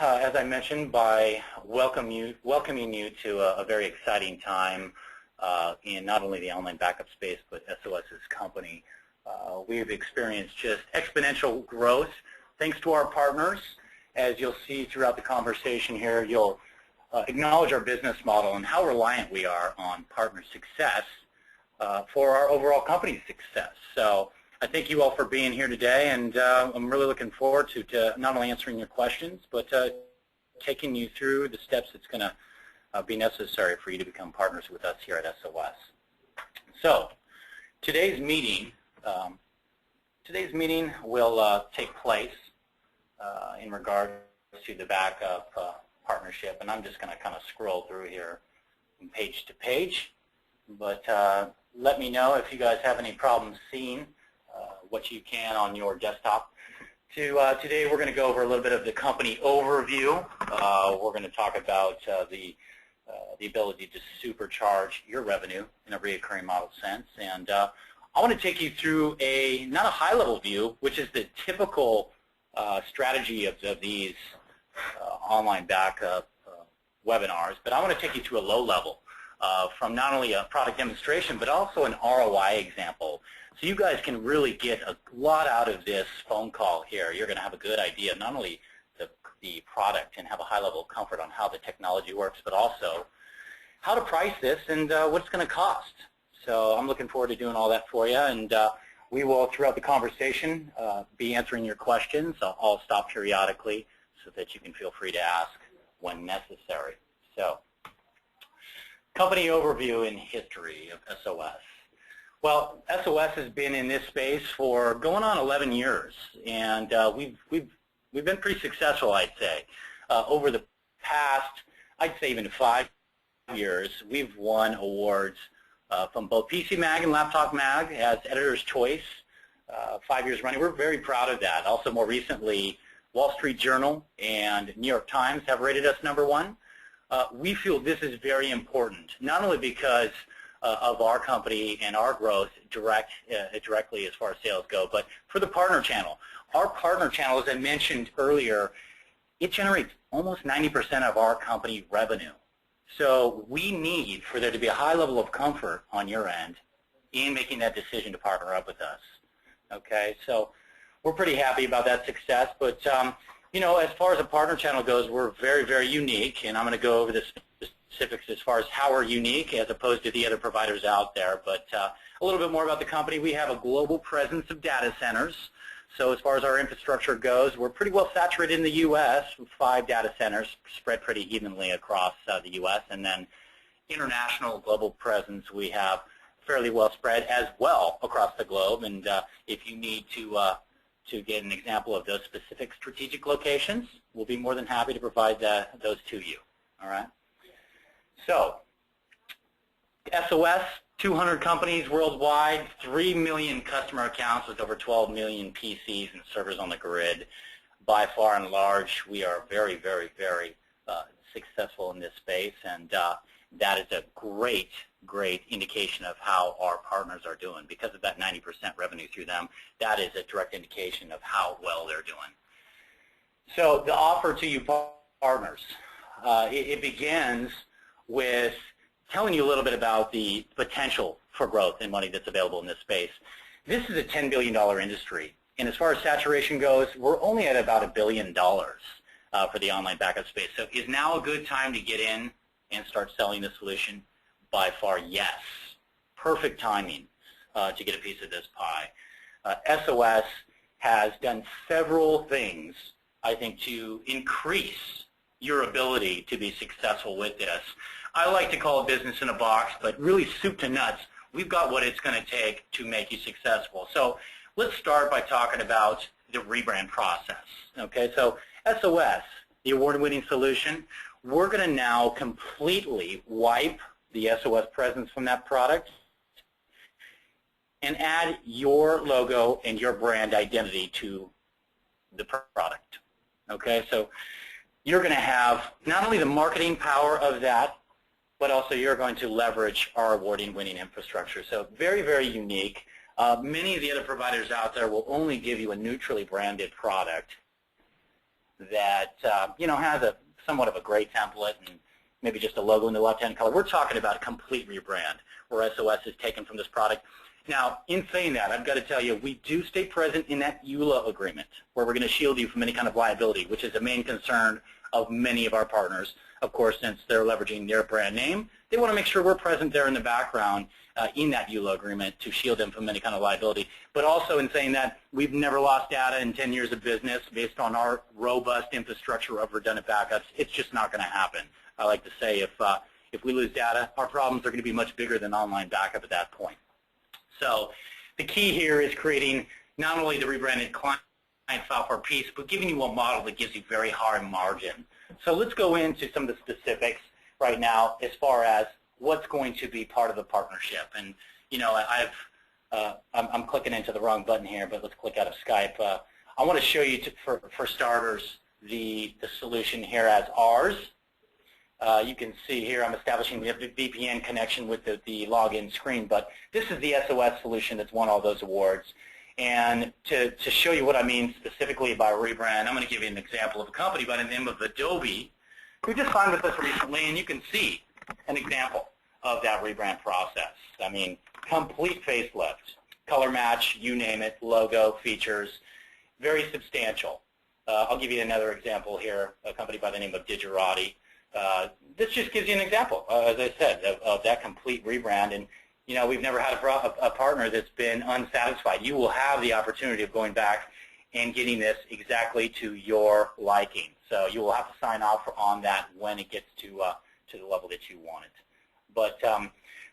as I mentioned, by welcoming you to a very exciting time in not only the online backup space, but SOS's company. We've experienced just exponential growth thanks to our partners. As you'll see throughout the conversation here, you'll acknowledge our business model and how reliant we are on partner success for our overall company's success. So I thank you all for being here today, and I'm really looking forward to not only answering your questions, but taking you through the steps that's going to be necessary for you to become partners with us here at SOS. So today's meeting will take place in regard to the backup partnership, and I'm just going to kind of scroll through here from page to page, but let me know if you guys have any problems seeing what you can on your desktop. Today we're going to go over a little bit of the company overview. We're going to talk about the ability to supercharge your revenue in a recurring model sense, and I want to take you through not a high-level view, which is the typical strategy of these online backup webinars, but I want to take you through a low level from not only a product demonstration, but also an ROI example. So you guys can really get a lot out of this phone call here. You're going to have a good idea, not only the product and have a high level of comfort on how the technology works, but also how to price this and what it's going to cost. So I'm looking forward to doing all that for you, and we will, throughout the conversation, be answering your questions. I'll stop periodically so that you can feel free to ask when necessary. So, company overview and history of SOS. Well, SOS has been in this space for going on 11 years, and we've been pretty successful, I'd say. Over the past, I'd say even 5 years, we've won awards from both PC Mag and Laptop Mag as Editor's Choice, 5 years running. We're very proud of that. Also, more recently, Wall Street Journal and New York Times have rated us #1. We feel this is very important, not only because of our company and our growth directly as far as sales go, but for the partner channel. Our partner channel, as I mentioned earlier, it generates almost 90% of our company revenue. So we need for there to be a high level of comfort on your end in making that decision to partner up with us. Okay, so we're pretty happy about that success, but you know, as far as a partner channel goes, we're very, very unique, and I'm going to go over the specifics as far as how we're unique as opposed to the other providers out there. But a little bit more about the company. We have a global presence of data centers. So as far as our infrastructure goes, we're pretty well saturated in the U.S. with 5 data centers spread pretty evenly across the U.S. And then international global presence, we have fairly well spread as well across the globe. And if you need to get an example of those specific strategic locations, we'll be more than happy to provide those to you. All right. So SOS, 200 companies worldwide, 3 million customer accounts with over 12 million PCs and servers on the grid. By far and large, we are very, very, very successful in this space, and that is a great, great indication of how our partners are doing. Because of that 90% revenue through them, that is a direct indication of how well they're doing. So the offer to you partners, it begins with telling you a little bit about the potential for growth and money that's available in this space. This is a $10 billion industry, and as far as saturation goes, we're only at about $1 billion for the online backup space. So is now a good time to get in and start selling the solution? By far, yes. Perfect timing to get a piece of this pie. SOS has done several things, I think, to increase your ability to be successful with this. I like to call it business in a box, but really soup to nuts, we've got what it's going to take to make you successful. So let's start by talking about the rebrand process. Okay, so SOS, the award-winning solution, we're going to now completely wipe the SOS presence from that product and add your logo and your brand identity to the product. Okay, so you're going to have not only the marketing power of that, but also you're going to leverage our award-winning infrastructure. So very, very unique. Many of the other providers out there will only give you a neutrally branded product. that has a somewhat of a gray template and maybe just a logo in the left-hand color. We're talking about a complete rebrand where SOS is taken from this product. Now, in saying that, I've got to tell you, we do stay present in that EULA agreement where we're going to shield you from any kind of liability, which is a main concern of many of our partners. Of course, since they're leveraging their brand name, they want to make sure we're present there in the background in that EULA agreement to shield them from any kind of liability. But also in saying that, we've never lost data in 10 years of business based on our robust infrastructure of redundant backups. It's just not going to happen. I like to say if we lose data, our problems are going to be much bigger than online backup at that point. So the key here is creating not only the rebranded client software piece, but giving you a model that gives you very high margin. So let's go into some of the specifics right now as far as what's going to be part of the partnership. And I'm clicking into the wrong button here, but let's click out of Skype. I want to show you, for starters, the solution here as ours. You can see here I'm establishing the VPN connection with the login screen, but this is the SOS solution that's won all those awards. And to show you what I mean specifically by rebrand, I'm going to give you an example of a company by the name of Adobe, who just signed with us recently, and you can see an example of that rebrand process. I mean, complete facelift, color match, you name it, logo, features, very substantial. I'll give you another example here, a company by the name of Digerati. This just gives you an example, as I said, of that complete rebrand. And we've never had a partner that's been unsatisfied. You will have the opportunity of going back and getting this exactly to your liking. So you will have to sign off on that when it gets to the level that you want it. But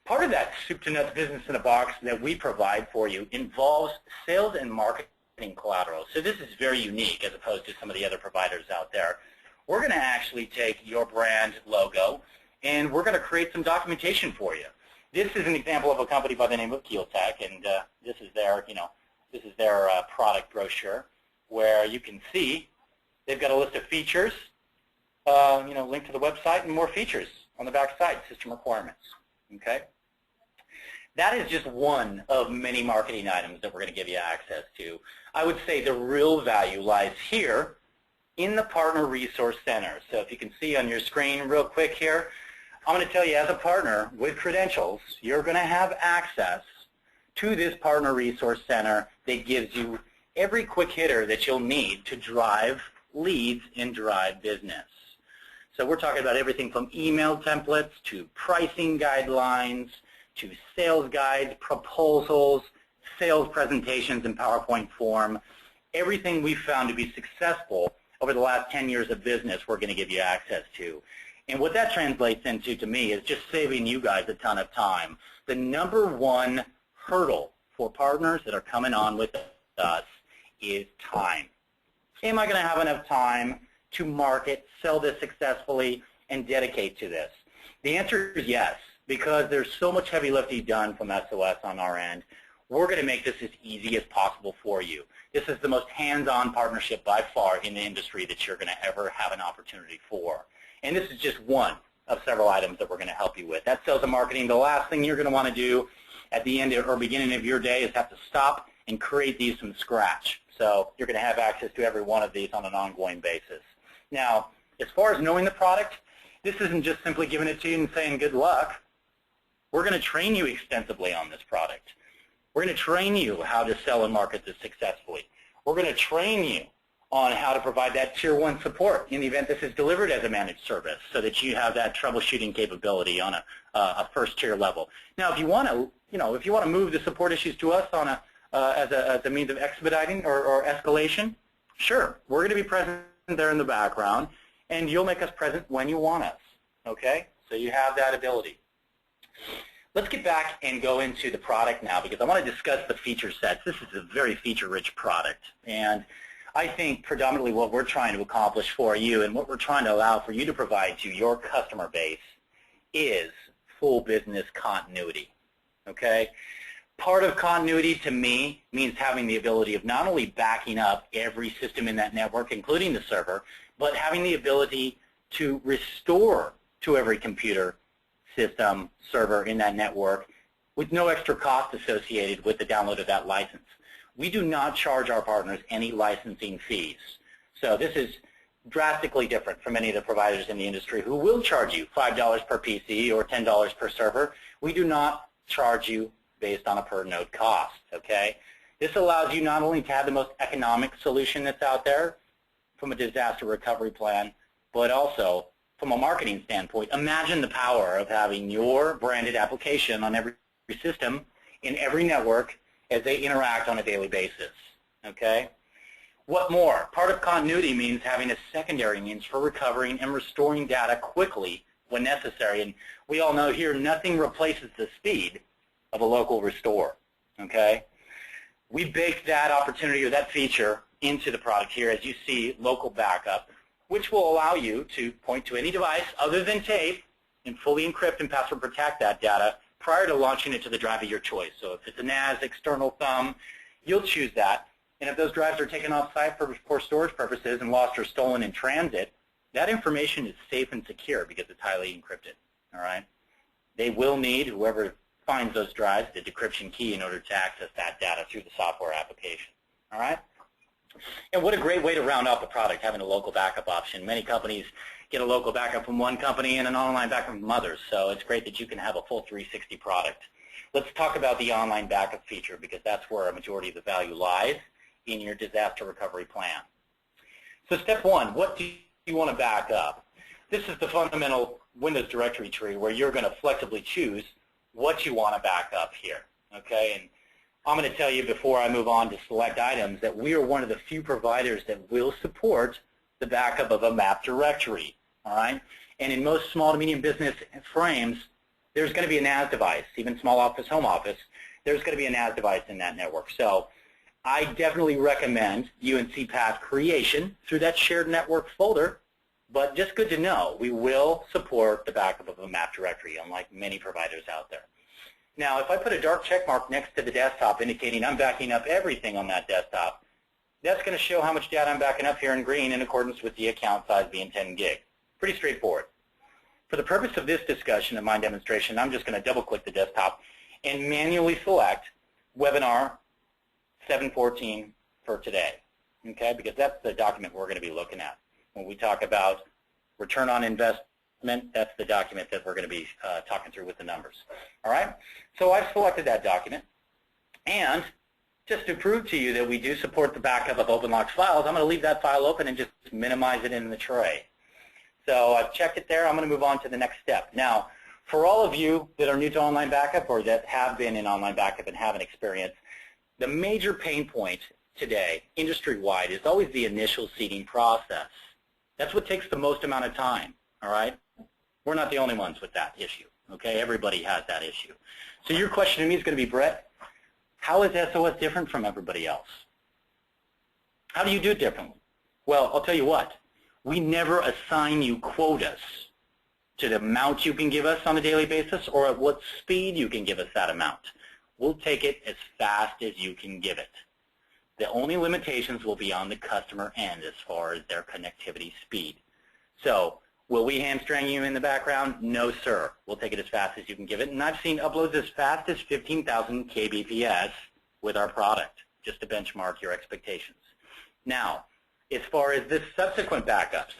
part of that soup to nuts business in a box that we provide for you involves sales and marketing collateral. So this is very unique as opposed to some of the other providers out there. We're going to actually take your brand logo and we're going to create some documentation for you. This is an example of a company by the name of Keeltech, and this is their product brochure, where you can see they've got a list of features, link to the website, and more features on the back side, system requirements. Okay, that is just one of many marketing items that we're going to give you access to. I would say the real value lies here in the Partner Resource Center. So if you can see on your screen real quick here, I'm going to tell you, as a partner with credentials, you're going to have access to this Partner Resource Center that gives you every quick hitter that you'll need to drive leads and drive business. So we're talking about everything from email templates to pricing guidelines to sales guides, proposals, sales presentations in PowerPoint form. Everything we've found to be successful over the last 10 years of business, we're going to give you access to. And what that translates into, to me, is just saving you guys a ton of time. The number one hurdle for partners that are coming on with us is time. Am I going to have enough time to market, sell this successfully, and dedicate to this? The answer is yes, because there's so much heavy lifting done from SOS on our end. We're going to make this as easy as possible for you. This is the most hands-on partnership by far in the industry that you're going to ever have an opportunity for. And this is just one of several items that we're going to help you with. That's sales and marketing. The last thing you're going to want to do at the end or beginning of your day is have to stop and create these from scratch. So you're going to have access to every one of these on an ongoing basis. Now, as far as knowing the product, this isn't just simply giving it to you and saying good luck. We're going to train you extensively on this product. We're going to train you how to sell and market this successfully. We're going to train you on how to provide that Tier 1 support in the event this is delivered as a managed service, so that you have that troubleshooting capability on a first-tier level. Now, if you want to, move the support issues to us on as a means of expediting or escalation, sure, we're going to be present there in the background, and you'll make us present when you want us. Okay, so you have that ability. Let's get back and go into the product now, because I want to discuss the feature sets. This is a very feature-rich product, and I think predominantly what we're trying to accomplish for you and what we're trying to allow for you to provide to your customer base is full business continuity. Okay? Part of continuity to me means having the ability of not only backing up every system in that network, including the server, but having the ability to restore to every computer, system, server in that network with no extra cost associated with the download of that license. We do not charge our partners any licensing fees. So this is drastically different from many of the providers in the industry who will charge you $5 per PC or $10 per server. We do not charge you based on a per node cost, okay? This allows you not only to have the most economic solution that's out there from a disaster recovery plan, but also from a marketing standpoint. Imagine the power of having your branded application on every system in every network as they interact on a daily basis, okay? What more? Part of continuity means having a secondary means for recovering and restoring data quickly when necessary. And we all know here nothing replaces the speed of a local restore, okay? We baked that opportunity or that feature into the product here, as you see, local backup, which will allow you to point to any device other than tape and fully encrypt and password protect that data prior to launching it to the drive of your choice. So if it's a NAS, external thumb, you'll choose that. And if those drives are taken off-site for storage purposes and lost or stolen in transit, that information is safe and secure because it's highly encrypted, all right? They will need, whoever finds those drives, the decryption key in order to access that data through the software application, all right? And what a great way to round out the product, having a local backup option. Many companies get a local backup from one company and an online backup from others, so it's great that you can have a full 360 product. Let's talk about the online backup feature because that's where a majority of the value lies in your disaster recovery plan. So step one, what do you want to back up? This is the fundamental Windows directory tree where you're going to flexibly choose what you want to back up here, okay? And I'm going to tell you before I move on to select items that we are one of the few providers that will support the backup of a map directory, all right? And in most small to medium business frames, there's going to be a NAS device, even small office, home office, there's going to be a NAS device in that network. So I definitely recommend UNC path creation through that shared network folder, but just good to know, we will support the backup of a map directory, unlike many providers out there. Now, if I put a dark check mark next to the desktop indicating I'm backing up everything on that desktop, that's going to show how much data I'm backing up here in green in accordance with the account size being 10 gig. Pretty straightforward. For the purpose of this discussion and my demonstration, I'm just going to double-click the desktop and manually select Webinar 714 for today, okay? Because that's the document we're going to be looking at. When we talk about return on investment, that's the document that we're going to be talking through with the numbers. All right? So I've selected that document. And just to prove to you that we do support the backup of OpenLock files, I'm going to leave that file open and just minimize it in the tray. So I've checked it there. I'm going to move on to the next step. Now, for all of you that are new to online backup or that have been in online backup and have an experience, the major pain point today, industry-wide, is always the initial seeding process. That's what takes the most amount of time, all right? We're not the only ones with that issue, okay? Everybody has that issue. So your question to me is going to be, Brett, how is SOS different from everybody else? How do you do it differently? Well, I'll tell you what. We never assign you quotas to the amount you can give us on a daily basis or at what speed you can give us that amount. We'll take it as fast as you can give it. The only limitations will be on the customer end as far as their connectivity speed. So will we hamstring you in the background? No, sir. We'll take it as fast as you can give it. And I've seen uploads as fast as 15,000 kbps with our product, just to benchmark your expectations. Now, as far as the subsequent backups,